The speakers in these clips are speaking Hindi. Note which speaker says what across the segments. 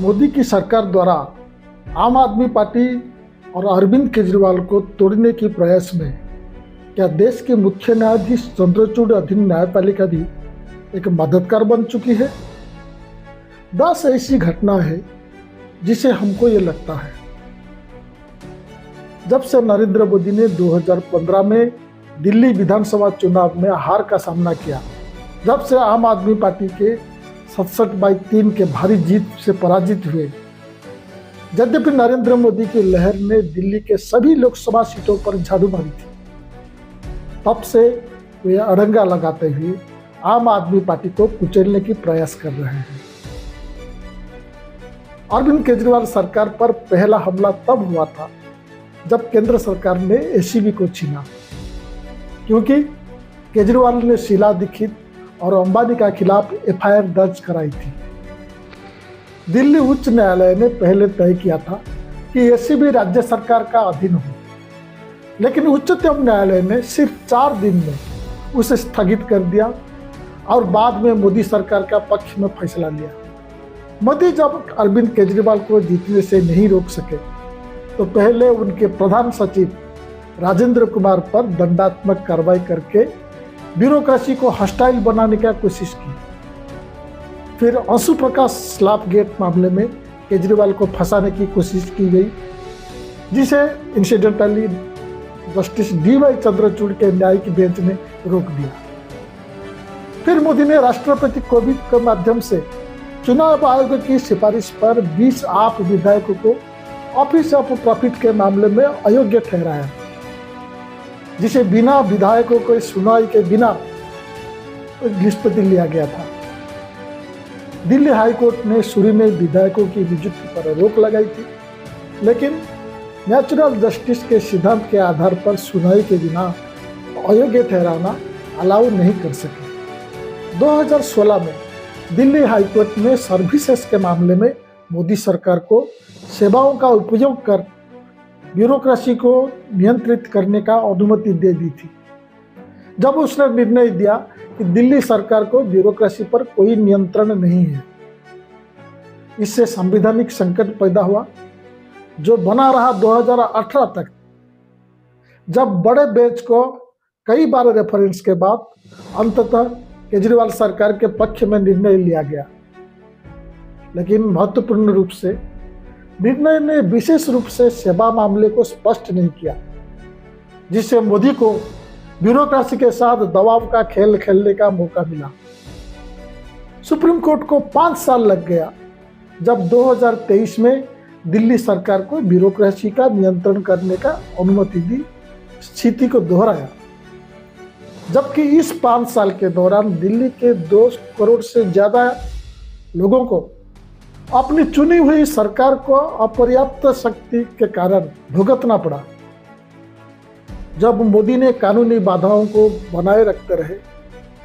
Speaker 1: मोदी की सरकार द्वारा आम आदमी पार्टी और अरविंद केजरीवाल को तोड़ने के प्रयास में क्या देश के मुख्य न्यायाधीश चंद्रचूड़ अधीन न्यायपालिका भी एक मददगार बन चुकी है। 10 ऐसी घटना है जिसे हमको ये लगता है जब से नरेंद्र मोदी ने 2015 में दिल्ली विधानसभा चुनाव में हार का सामना किया, जब से आम आदमी पार्टी के 67/3 के भारी जीत से पराजित हुए, यद्यपि नरेंद्र मोदी की लहर ने दिल्ली के सभी लोकसभा सीटों पर झाड़ू मारी थी, तब से वे अड़ंगा लगाते हुए आम आदमी पार्टी को कुचलने की प्रयास कर रहे हैं। अरविंद केजरीवाल सरकार पर पहला हमला तब हुआ था जब केंद्र सरकार ने एसीबी को छीना, क्योंकि केजरीवाल ने शीला दीक्षित और अंबानी के खिलाफ एफआईआर दर्ज कराई थी। दिल्ली उच्च न्यायालय ने पहले तय किया था कि एसीबी राज्य सरकार का अधीन हो, लेकिन उच्चतम न्यायालय ने सिर्फ 4 दिन में उसे स्थगित कर दिया और बाद में मोदी सरकार का पक्ष में फैसला लिया। मोदी जब अरविंद केजरीवाल को जीतने से नहीं रोक सके तो पहले उनके प्रधान सचिव राजेंद्र कुमार पर दंडात्मक कार्रवाई करके ब्यूरोक्रेसी को हॉस्टाइल बनाने की कोशिश की। फिर अंशु प्रकाश स्लैप गेट मामले में केजरीवाल को फंसाने की कोशिश की गई, जिसे इंसिडेंटली जस्टिस DY चंद्रचूड़ के न्यायिक बेंच ने रोक दिया। फिर मोदी ने राष्ट्रपति कोविंद के माध्यम से चुनाव आयोग की सिफारिश पर 20 आप विधायकों को ऑफिस ऑफ प्रॉफिट के मामले में अयोग्य ठहराया, जिसे बिना विधायकों को सुनवाई के बिना निष्पत्ति लिया गया था। दिल्ली हाईकोर्ट ने शुरू में विधायकों की नियुक्ति पर रोक लगाई थी, लेकिन नेचुरल जस्टिस के सिद्धांत के आधार पर सुनवाई के बिना अयोग्य ठहराना अलाउ नहीं कर सके। 2016 में दिल्ली हाईकोर्ट ने सर्विसेज के मामले में मोदी सरकार को सेवाओं का उपयोग कर ब्यूरोक्रेसी को नियंत्रित करने का अनुमति दे दी थी, जब उसने निर्णय दिया कि दिल्ली सरकार को ब्यूरोक्रेसी पर कोई नियंत्रण नहीं है। इससे संवैधानिक संकट पैदा हुआ, जो बना रहा 2018 तक, जब बड़े बेंच को कई बार रेफरेंस के बाद अंततः केजरीवाल सरकार के पक्ष में निर्णय लिया गया। लेकिन महत्वपूर्ण रूप से निर्णय ने विशेष रूप से सेवा मामले को स्पष्ट नहीं किया, जिससे मोदी को ब्यूरोक्रेसी के साथ दबाव का खेल खेलने का मौका मिला। सुप्रीम कोर्ट को 5 साल लग गया जब 2023 में दिल्ली सरकार को ब्यूरोक्रेसी का नियंत्रण करने का अनुमति दी, स्थिति को दोहराया। जबकि इस 5 साल के दौरान दिल्ली के 2 करोड़ से ज़्यादा लोगों को अपनी चुनी हुई सरकार को अपर्याप्त शक्ति के कारण भुगतना पड़ा। जब मोदी ने कानूनी बाधाओं को बनाए रखते रहे,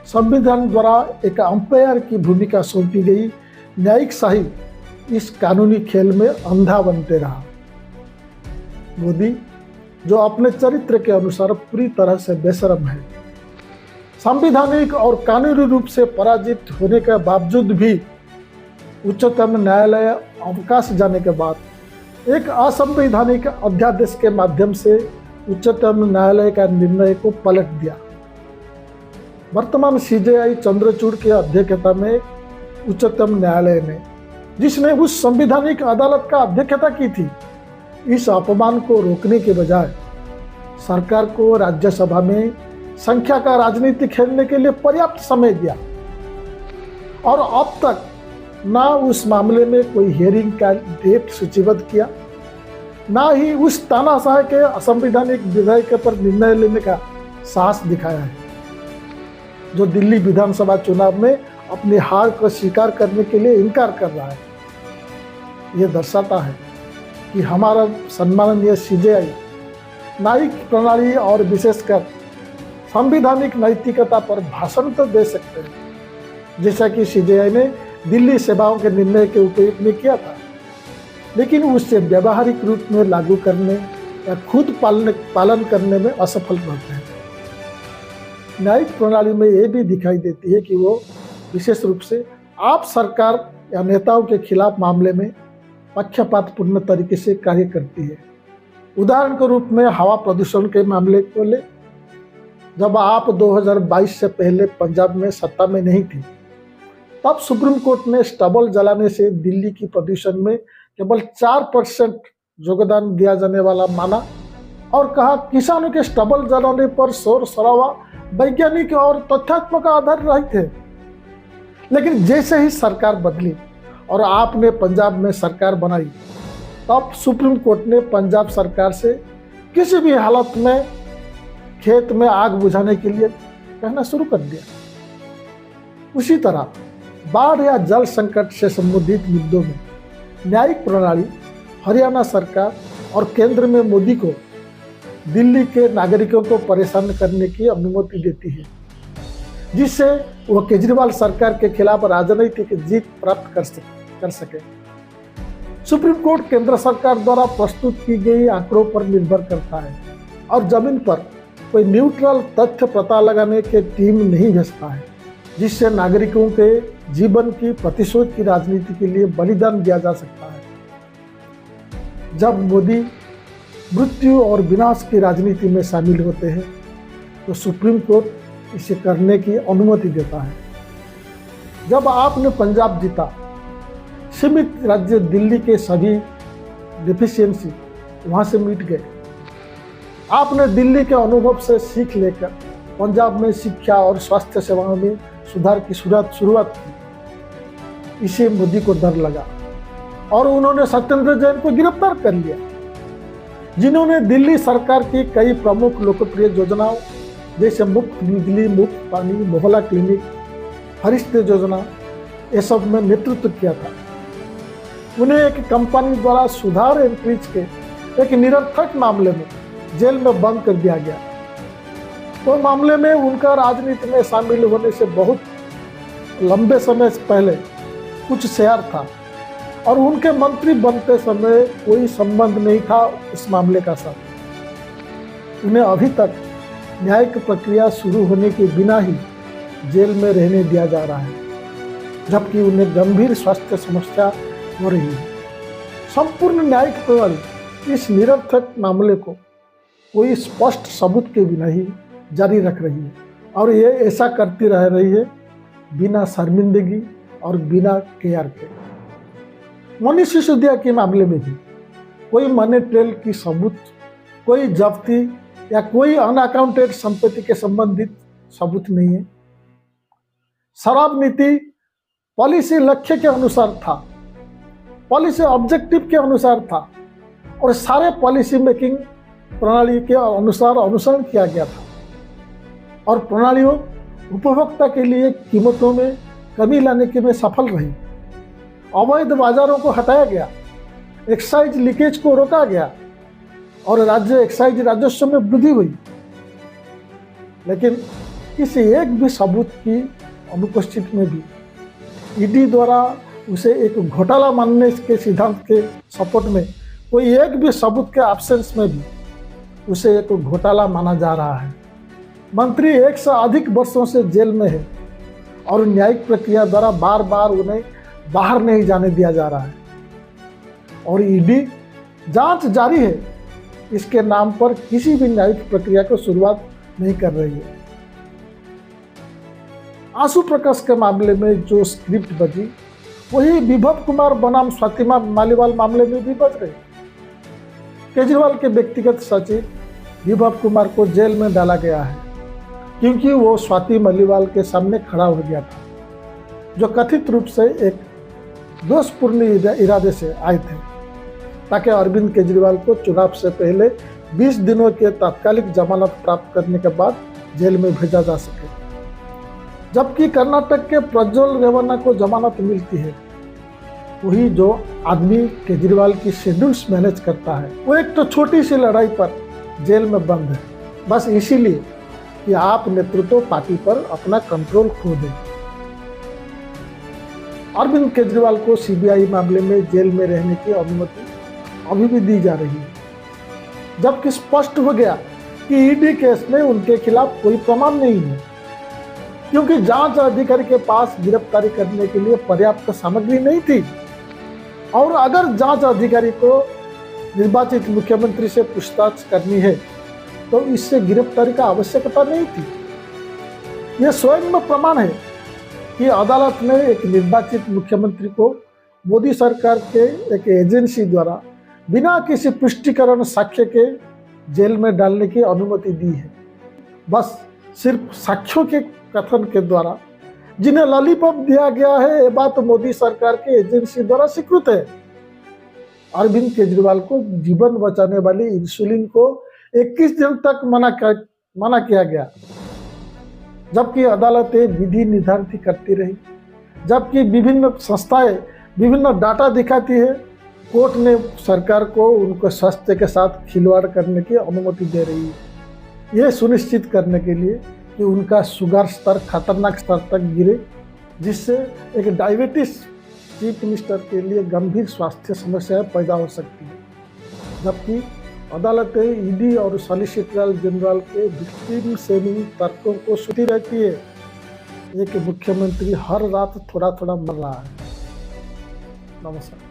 Speaker 1: संविधान द्वारा एक अंपायर की भूमिका सौंपी गई न्यायिक शाही इस कानूनी खेल में अंधा बनते रहा। मोदी, जो अपने चरित्र के अनुसार पूरी तरह से बेशरम है, संवैधानिक और कानूनी रूप से पराजित होने के बावजूद भी उच्चतम न्यायालय अवकाश जाने के बाद एक असंवैधानिक अध्यादेश के माध्यम से उच्चतम न्यायालय का निर्णय को पलट दिया। वर्तमान CJI चंद्रचूड़ की अध्यक्षता में उच्चतम न्यायालय ने, जिसने उस संवैधानिक अदालत का अध्यक्षता की थी, इस अपमान को रोकने के बजाय सरकार को राज्यसभा में संख्या का राजनीति खेलने के लिए पर्याप्त समय दिया और अब तक ना उस मामले में कोई हियरिंग का डेट सूचीबद्ध किया, ना ही उस तानाशाह के असंवैधानिक विधेयक पर निर्णय लेने का साहस दिखाया है, जो दिल्ली विधानसभा चुनाव में अपनी हार को स्वीकार करने के लिए इनकार कर रहा है। ये दर्शाता है कि हमारा सम्माननीय CJI न्यायिक प्रणाली और विशेषकर संवैधानिक नैतिकता पर भाषण तो दे सकते हैं, जैसा कि CJI ने दिल्ली सेवाओं के निर्णय के उपयोग में किया था, लेकिन उसे व्यवहारिक रूप में लागू करने या खुद पालन करने में असफल रहते हैं। न्यायिक प्रणाली में ये भी दिखाई देती है कि वो विशेष रूप से आप सरकार या नेताओं के खिलाफ मामले में पक्षपातपूर्ण तरीके से कार्य करती है। उदाहरण के रूप में हवा प्रदूषण के मामले को ले, जब आप 2022 से पहले पंजाब में सत्ता में नहीं थी, तब सुप्रीम कोर्ट ने स्टबल जलाने से दिल्ली की प्रदूषण में केवल 4% योगदान दिया जाने वाला माना और कहा किसानों के स्टबल जलाने पर शोर शराबा वैज्ञानिक और तथ्यात्मक आधार रहित है। लेकिन जैसे ही सरकार बदली और आपने पंजाब में सरकार बनाई, तब सुप्रीम कोर्ट ने पंजाब सरकार से किसी भी हालत में खेत में आग बुझाने के लिए कहना शुरू कर दिया। उसी तरह बाढ़ या जल संकट से संबंधित मुद्दों में न्यायिक प्रणाली हरियाणा सरकार और केंद्र में मोदी को दिल्ली के नागरिकों को परेशान करने की अनुमति देती है, जिससे वह केजरीवाल सरकार के खिलाफ राजनीतिक जीत प्राप्त कर सके। सुप्रीम कोर्ट केंद्र सरकार द्वारा प्रस्तुत की गई आंकड़ों पर निर्भर करता है और जमीन पर कोई न्यूट्रल तथ्य पता लगाने की टीम नहीं भेजता है, जिससे नागरिकों के जीवन की प्रतिशोध की राजनीति के लिए बलिदान दिया जा सकता है। जब मोदी मृत्यु और विनाश की राजनीति में शामिल होते हैं तो सुप्रीम कोर्ट इसे करने की अनुमति देता है। जब आपने पंजाब जीता, सीमित राज्य दिल्ली के सभी डिफिशियंसी वहाँ से मिट गए। आपने दिल्ली के अनुभव से सीख लेकर पंजाब में शिक्षा और स्वास्थ्य सेवाओं में सुधार की शुरुआत की। इसे मोदी को डर लगा और उन्होंने सत्येंद्र जैन को गिरफ्तार कर लिया, जिन्होंने दिल्ली सरकार की कई प्रमुख लोकप्रिय योजनाओं जैसे मुफ्त बिजली, मुफ्त पानी, मोहल्ला क्लिनिक, हरित योजना, ये सब में नेतृत्व किया था। उन्हें एक कंपनी द्वारा सुधार एंट्रीज के एक निरर्थक मामले में जेल में बंद कर दिया गया। तो मामले में उनका राजनीति में शामिल होने से बहुत लंबे समय से पहले कुछ शेयर था और उनके मंत्री बनते समय कोई संबंध नहीं था इस मामले का साथ। उन्हें अभी तक न्यायिक प्रक्रिया शुरू होने के बिना ही जेल में रहने दिया जा रहा है, जबकि उन्हें गंभीर स्वास्थ्य समस्या हो रही है। संपूर्ण न्यायिक प्रणाली इस निरर्थक मामले को कोई स्पष्ट सबूत के बिना ही जारी रख रही है और ये ऐसा करती रह रही है बिना शर्मिंदगी और बिना केयर के। मनीष सिसोदिया के मामले में भी कोई मनी ट्रेल की सबूत, कोई जब्ती या कोई अनअकाउंटेड संपत्ति के संबंधित सबूत नहीं है। शराब नीति पॉलिसी लक्ष्य के अनुसार था, पॉलिसी ऑब्जेक्टिव के अनुसार था और सारे पॉलिसी मेकिंग प्रणाली के अनुसार अनुसरण किया गया था और प्रणालियों उपभोक्ता के लिए कीमतों में कमी लाने के में सफल रही। अवैध बाजारों को हटाया गया, एक्साइज लीकेज को रोका गया और राज्य एक्साइज राजस्व में वृद्धि हुई। लेकिन किसी एक भी सबूत की अनुपस्थिति में भी ईडी द्वारा उसे एक घोटाला मानने के सिद्धांत के सपोर्ट में कोई एक भी सबूत के एब्सेंस में भी उसे एक घोटाला माना जा रहा है। मंत्री 1 से अधिक वर्षों से जेल में है और न्यायिक प्रक्रिया द्वारा बार बार उन्हें बाहर नहीं जाने दिया जा रहा है और ईडी जांच जारी है, इसके नाम पर किसी भी न्यायिक प्रक्रिया को शुरुआत नहीं कर रही है। आंसू प्रकाश के मामले में जो स्क्रिप्ट बची वही विभव कुमार बनाम स्वाति मालीवाल मामले में भी बच रही। केजरीवाल के व्यक्तिगत सचिव विभव कुमार को जेल में डाला गया है क्योंकि वो स्वाति मालीवाल के सामने खड़ा हो गया था, जो कथित रूप से एक दोषपूर्ण इरादे से आए थे ताकि अरविंद केजरीवाल को चुनाव से पहले 20 दिनों के तात्कालिक जमानत प्राप्त करने के बाद जेल में भेजा जा सके। जबकि कर्नाटक के प्रज्वल रेवन्ना को जमानत मिलती है, वही जो आदमी केजरीवाल की शेड्यूल्स मैनेज करता है वो एक तो छोटी सी लड़ाई पर जेल में बंद है, बस इसीलिए कि आप नेतृत्व पार्टी पर अपना कंट्रोल खो दें। अरविंद केजरीवाल को सीबीआई मामले में जेल में रहने की अनुमति अभी भी दी जा रही है, जबकि स्पष्ट हो गया कि ईडी केस में उनके खिलाफ कोई प्रमाण नहीं है। क्योंकि जांच अधिकारी के पास गिरफ्तारी करने के लिए पर्याप्त सामग्री नहीं थी। और अगर जांच अधिकारी को निर्वाचित मुख्यमंत्री से पूछताछ करनी है तो इससे गिरफ्तारी का आवश्यकता नहीं थी। यह स्वयं में प्रमाण है कि अदालत ने एक निर्वाचित मुख्यमंत्री को मोदी सरकार के एक एजेंसी द्वारा बिना किसी पुष्टिकरण साक्ष्य के जेल में डालने की अनुमति दी है। बस सिर्फ साक्ष्यों के कथन के द्वारा जिन्हें लॉलीपॉप दिया गया है, ये बात मोदी सरकार के एजेंसी द्वारा स्वीकृत है। अरविंद केजरीवाल को जीवन बचाने वाली इंसुलिन को 21 दिन तक मना किया गया, जबकि अदालतें विधि निर्धारित करती रही, जबकि विभिन्न संस्थाएं विभिन्न डाटा दिखाती है। कोर्ट ने सरकार को उनके स्वास्थ्य के साथ खिलवाड़ करने की अनुमति दे रही है, यह सुनिश्चित करने के लिए कि उनका शुगर स्तर खतरनाक स्तर तक गिरे, जिससे एक डायबिटीज चीफ मिनिस्टर के लिए गंभीर स्वास्थ्य समस्याएं पैदा हो सकती है। जबकि अदालतें ईडी और सॉलिसिटर जनरल के विक्टिम शेमिंग तर्कों को सुनती रहती है। एक मुख्यमंत्री हर रात थोड़ा थोड़ा मर रहा है। नमस्कार।